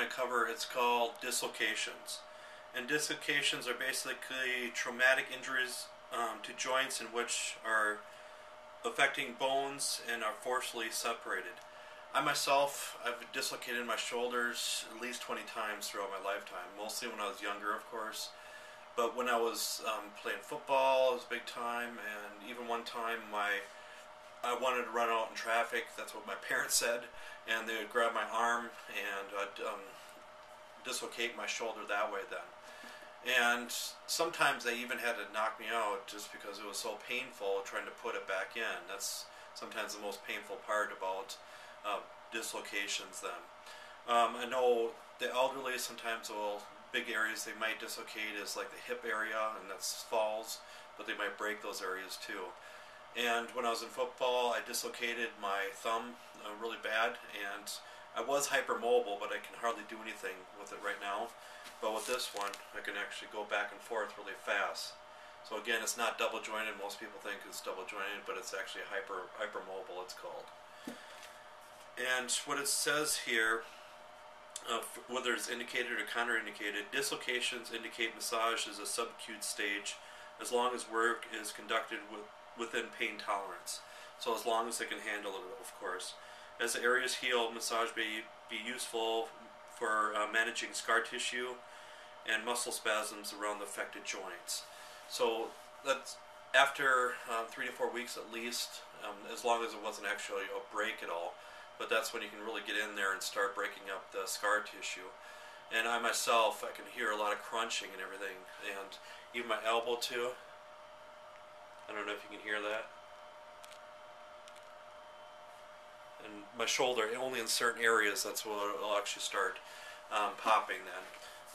to cover, it's called dislocations. And dislocations are basically traumatic injuries to joints in which are affecting bones and are forcefully separated. I myself, I've dislocated my shoulders at least 20 times throughout my lifetime, mostly when I was younger, of course. But when I was playing football, it was big time, and even one time I wanted to run out in traffic, that's what my parents said, and they would grab my arm and I'd dislocate my shoulder that way then. And sometimes they even had to knock me out just because it was so painful trying to put it back in. That's sometimes the most painful part about dislocations then. I know the elderly sometimes will, big areas they might dislocate is like the hip area, and that's falls, but they might break those areas too. And when I was in football, I dislocated my thumb really bad, and I was hypermobile, but I can hardly do anything with it right now. But with this one, I can actually go back and forth really fast. So again, it's not double jointed. Most people think it's double jointed, but it's actually hypermobile, it's called. And what it says here, whether it's indicated or contraindicated, dislocations indicate massage is a subacute stage as long as work is conducted within pain tolerance. So as long as they can handle it, of course. As the areas heal, massage may be useful for managing scar tissue and muscle spasms around the affected joints. So that's after 3 to 4 weeks at least, as long as it wasn't actually a break at all. But that's when you can really get in there and start breaking up the scar tissue. And I myself, I can hear a lot of crunching and everything, and even my elbow too. I don't know if you can hear that. And my shoulder, only in certain areas, that's what it'll actually start popping then,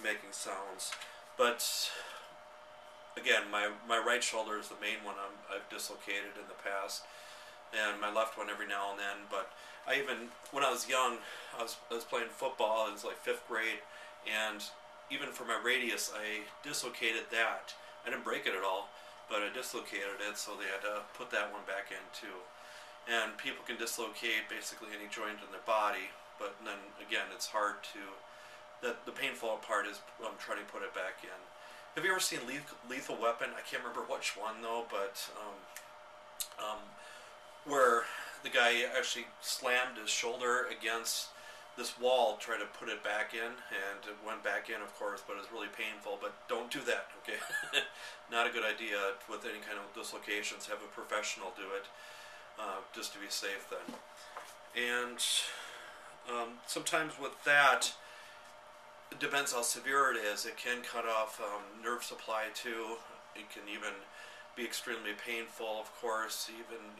making sounds. But again, my right shoulder is the main one I've dislocated in the past, and my left one every now and then. But I even, when I was young, I was playing football. It was like 5th grade, and even for my radius, I dislocated that. I didn't break it at all, but I dislocated it, so they had to put that one back in too. And people can dislocate basically any joint in their body, but then again, it's hard to. The painful part is trying to put it back in. Have you ever seen Lethal Weapon? I can't remember which one though, but where the guy actually slammed his shoulder against this wall, trying to put it back in, and it went back in, of course, but it was really painful. But don't do that, okay? Not a good idea with any kind of dislocations. Have a professional do it, just to be safe then. And sometimes with that, it depends how severe it is. It can cut off nerve supply too. It can even be extremely painful, of course.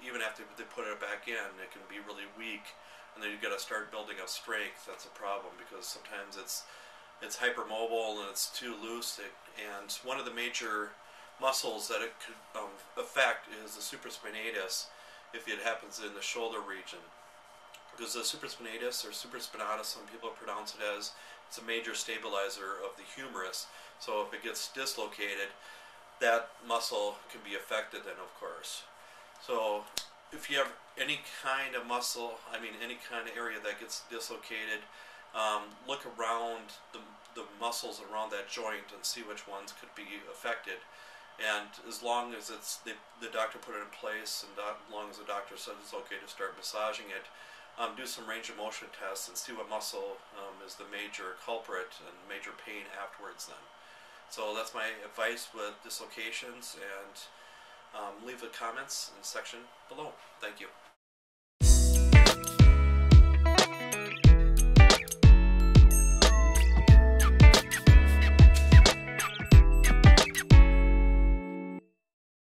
Even after they put it back in, it can be really weak, and then you got to start building up strength. That's a problem because sometimes it's hypermobile and it's too loose. And one of the major muscles that it could affect is the supraspinatus if it happens in the shoulder region. Because the supraspinatus, or supraspinatus, some people pronounce it as, it's a major stabilizer of the humerus. So if it gets dislocated, that muscle can be affected then, of course. So if you have any kind of muscle, any kind of area that gets dislocated, look around the muscles around that joint and see which ones could be affected. And as long as the doctor put it in place, and as long as the doctor says it's okay to start massaging it, do some range of motion tests and see what muscle is the major culprit and major pain afterwards then. So that's my advice with dislocations, and leave the comments in the section below. Thank you.